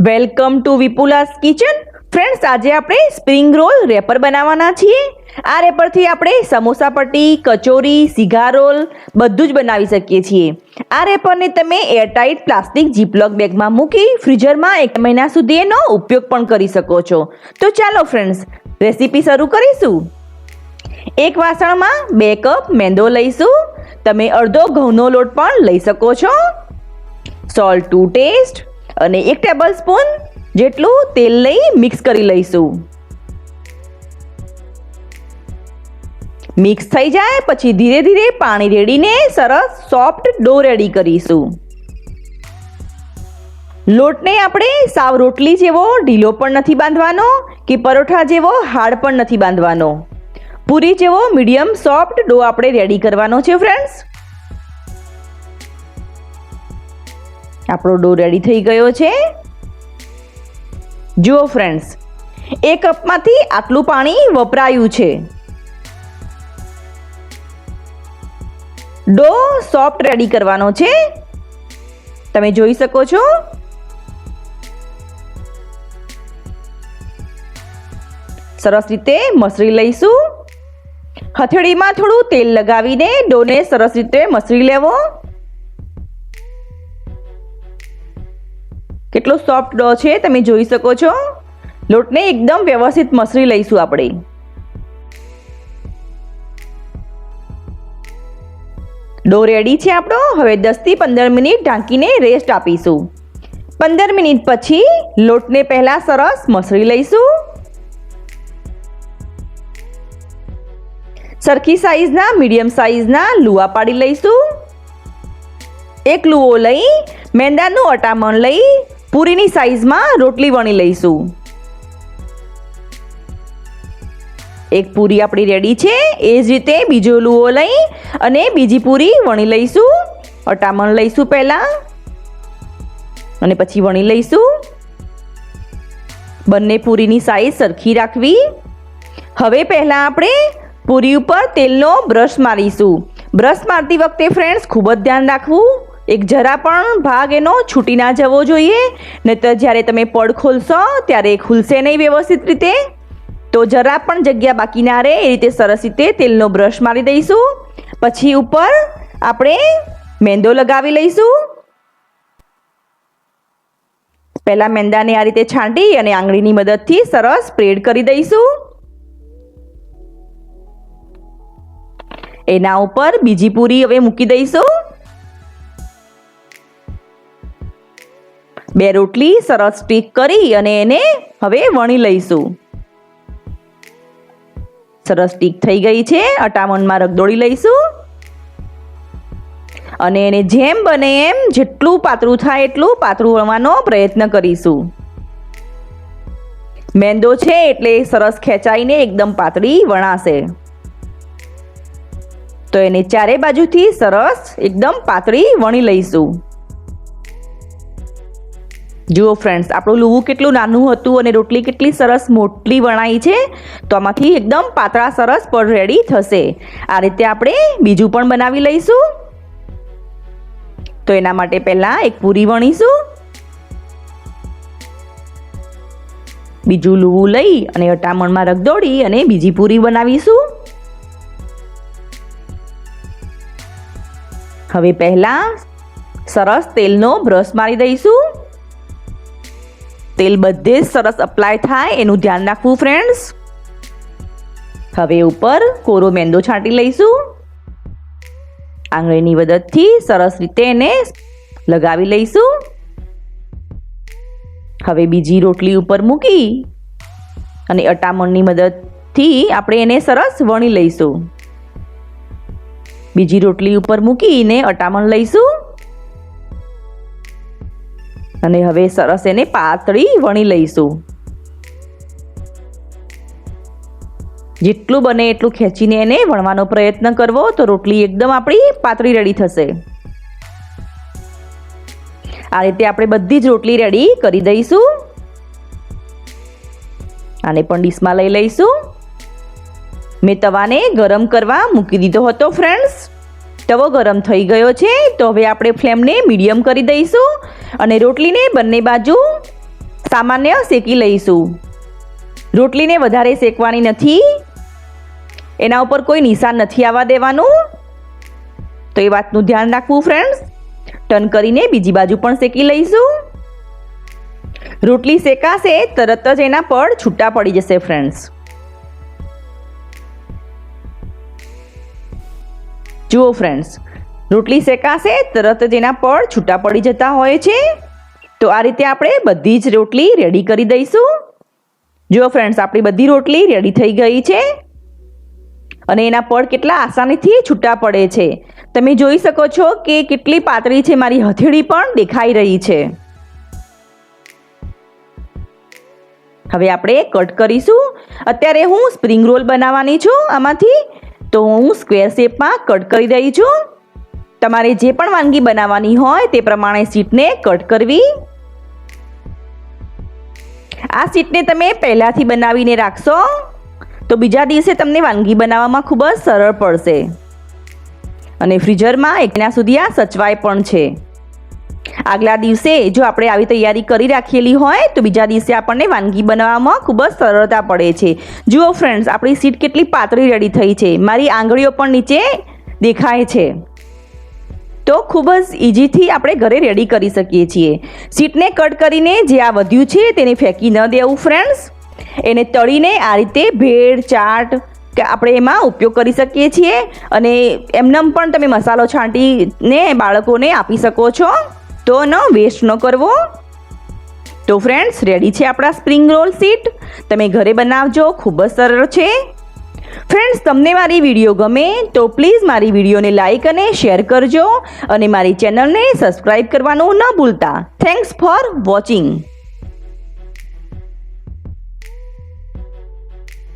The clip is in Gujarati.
Welcome to Vipula's kitchen. Friends, આજે આપણે સ્પ્રિંગ રોલ રેપર બનાવવાના છીએ. આ રેપરથી આપણે સમોસા પટ્ટી, કચોરી, સીઘા રોલ બધું જ બનાવી શકીએ છીએ. આ રેપરને તમે એરટાઇટ પ્લાસ્ટિક જીપલોક બેગમાં મૂકી ફ્રીઝરમાં 1 મહિના સુધી એનો ઉપયોગ પણ કરી શકો છો. તો ચાલો ફ્રેન્ડ્સ, રેસીપી શરૂ કરીશું. એક વાસણમાં 2 કપ મેંદો લઈશું. તમે અડધો ઘઉંનો લોટ પણ લઈ શકો છો. સોલ્ટ ટુ ટેસ્ટ અને 1 ટેબલ સ્પૂન જેટલું તેલ લઈ મિક્સ કરી લઈશું. મિક્સ થઈ જાય પછી ધીરે ધીરે પાણી રેડીને સરસ સોફ્ટ ડો રેડી કરીશું. લોટને આપણે સાવ રોટલી જેવો ઢીલો પણ નથી બાંધવાનો કે પરોઠા જેવો હાર્ડ પણ નથી બાંધવાનો. પૂરી જેવો મીડિયમ સોફ્ટ ડો આપણે રેડી કરવાનો છે ફ્રેન્ડ્સ. આપણો ડો રેડી થઈ ગયો છે. જુઓ ફ્રેન્ડ્સ, 1 કપમાંથી આટલું પાણી વપરાયું છે. ડો સોફ્ટ રેડી કરવાનો છે. તમે જોઈ શકો છો. સરસ રીતે મસળી લઈશું. હથેળીમાં થોડું તેલ લગાવીને ડોને સરસ રીતે મસળી લેવો. કેટલો સોફ્ટ ડો છે તમે જોઈ શકો છો. લોટને એકદમ વ્યવસ્થિત મસળી લઈશું આપણે. ડો રેડી છે આપણો. હવે 10 થી 15 મિનિટ ઢાંકીને રેસ્ટ આપીશું. 15 મિનિટ પછી લોટને પહેલા સરસ મસળી લઈશું. સરખી સાઈઝના મીડિયમ સાઈઝના લુવા પાડી લઈશું. એક લુઓ લઈ મેંદાનું અટામણ લઈ પૂરીની સાઈઝમાં રોટલી વણી લઈશું. એક પૂરી આપણી રેડી છે. એ જ રીતે બીજો લુઓ લઈ અને બીજી પૂરી વણી લઈશું. અટામણ લઈશું પહેલાં અને પછી વણી લઈશું. બંને પૂરીની સાઈઝ સરખી રાખવી. હવે પહેલાં આપણે પૂરી ઉપર તેલનો બ્રશ મારીશું. બ્રશ મારતી વખતે ફ્રેન્ડ્સ ખૂબ જ ધ્યાન રાખવું. એક જરા પણ ભાગ એનો છૂટી ના જવો જોઈએ, નહીંતર જ્યારે તમે પડ ખોલશો ત્યારે ખુલશે નહીં વ્યવસ્થિત રીતે. તો જરા પણ જગ્યા બાકી ના રહે એ રીતે સરસ રીતે તેલનો બ્રશ મારી દઈશું. પછી ઉપર આપણે મેંદો લગાવી લઈશું. પહેલાં મેંદાને આ રીતે છાંટી અને આંગળીની મદદથી સરસ સ્પ્રેડ કરી દઈશું. એના ઉપર બીજી પૂરી હવે મૂકી દઈશું. 2 રોટલી સરસ સ્ટીક કરી અને એને હવે વણી લઈશું. સરસ સ્ટીક થઈ ગઈ છે. અટામણમાં રગદોળી લઈશું અને એને જેમ બને એમ જેટલું પાતળું થાય એટલું પાતળું વણવાનો પ્રયત્ન કરીશું. મેંદો છે એટલે સરસ ખેંચાઈને એકદમ પાતળી વણાશે. તો એને ચારે બાજુથી સરસ એકદમ પાતળી વણી લઈશું. જુઓ ફ્રેન્ડ્સ, આપણું લુવું કેટલું નાનું હતું અને રોટલી કેટલી સરસ મોટી વણાઈ છે. તો આમાંથી એકદમ પાતળા સરસ પડ રેડી થશે. આ રીતે આપણે બીજું પણ બનાવી લઈશું. તો એના માટે પહેલાં એક પૂરી વણીશું. બીજું લુવું લઈ અને અટામણમાં રગદોળી અને બીજી પૂરી બનાવીશું. હવે પહેલાં સરસ તેલનો બ્રશ મારી દઈશું. તેલ બધે જ સરસ અપ્લાય થાય એનું ધ્યાન રાખવું ફ્રેન્ડ્સ. હવે ઉપર કોરો મેંદો છાંટી લઈશું. આંગળીની મદદથી સરસ રીતે એને લગાવી લઈશું. હવે બીજી રોટલી ઉપર મૂકી અને અટામણની મદદથી આપણે એને સરસ વણી લઈશું. બીજી રોટલી ઉપર મૂકીને અટામણ લઈશું અને હવે સરસ એને પાતળી વણી લઈશું. જેટલું બને એટલું ખેંચીને એને વણવાનો પ્રયત્ન કરવો તો રોટલી એકદમ આપણી પાતળી રેડી થશે. આ રીતે આપણે બધી જ રોટલી રેડી કરી દઈશું. આને પણ ડીશમાં લઈ લઈશું. મેં તવાને ગરમ કરવા મૂકી દીધો હતો ફ્રેન્ડ્સ. તવો ગરમ થઈ ગયો છે. તો હવે આપણે ફ્લેમને મીડિયમ કરી દઈશું અને રોટલીને બંને બાજુ સામાન્ય શેકી લઈશું. રોટલીને વધારે શેકવાની નથી, એના ઉપર કોઈ નિશાન નથી આવવા દેવાનું, તો એ વાતનું ધ્યાન રાખવું ફ્રેન્ડ્સ. ટર્ન કરીને બીજી બાજુ પણ શેકી લઈશું. રોટલી શેકાશે તરત જ એના પડ છૂટા પડી જશે ફ્રેન્ડ્સ. જુઓ ફ્રેન્ડ્સ, રોટલી શેકાશે તરત જ એના પડ છૂટા પડી જતા હોય છે. તો આ રીતે આપણે બધી જ રોટલી રેડી કરી દઈશું. જુઓ ફ્રેન્ડ્સ, આપણી બધી રોટલી રેડી થઈ ગઈ છે અને એના પડ કેટલા આસાનીથી છૂટા પડે છે. તમે જોઈ શકો છો કે કેટલી પાતળી છે, મારી હથેળી પણ દેખાઈ રહી છે. હવે આપણે કટ કરીશું. અત્યારે હું સ્પ્રિંગ રોલ બનાવવાની છું આમાંથી, તો હું સ્ક્વેર શેપમાં કટ કરી રહી છું. તમારે જે પણ વાનગી બનાવવાની હોય તે પ્રમાણે શીટને કટ કરવી. આ શીટને તમે પહેલાંથી બનાવીને રાખશો તો બીજા દિવસે તમને વાનગી બનાવવામાં ખૂબ જ સરળ પડશે અને ફ્રીઝરમાં એક મહિના સુધી આ સચવાય પણ છે. આગલા દિવસે જો આપણે આવી તૈયારી કરી રાખેલી હોય તો બીજા દિવસે આપણને વાનગી બનાવવામાં ખૂબ જ સરળતા પડે છે. જુઓ ફ્રેન્ડ્સ, આપણી શીટ કેટલી પાતળી રેડી થઈ છે, મારી આંગળીઓ પણ નીચે દેખાય છે. તો ખૂબ જ ઇઝીથી આપણે ઘરે રેડી કરી શકીએ છીએ. શીટને કટ કરીને જે આ વધ્યું છે તેને ફેંકી ન દેવું ફ્રેન્ડ્સ. એને તળીને આ રીતે ભેળ, ચાટ કે આપણે એમાં ઉપયોગ કરી શકીએ છીએ અને એમનેમ પણ તમે મસાલો છાંટીને બાળકોને આપી શકો છો, તો ન વેસ્ટ ન કરવો. તો ફ્રેન્ડ્સ, રેડી છે આપણા સ્પ્રિંગ રોલ શીટ. તમે ઘરે બનાવજો, ખૂબ જ સરળ છે. ફ્રેન્ડ્સ, તમને મારી વિડીયો ગમે તો પ્લીઝ મારી વિડીયોને લાઇક અને શેર કરજો અને મારી ચેનલને સબસ્ક્રાઈબ કરવાનું ન ભૂલતા. Thanks for watching.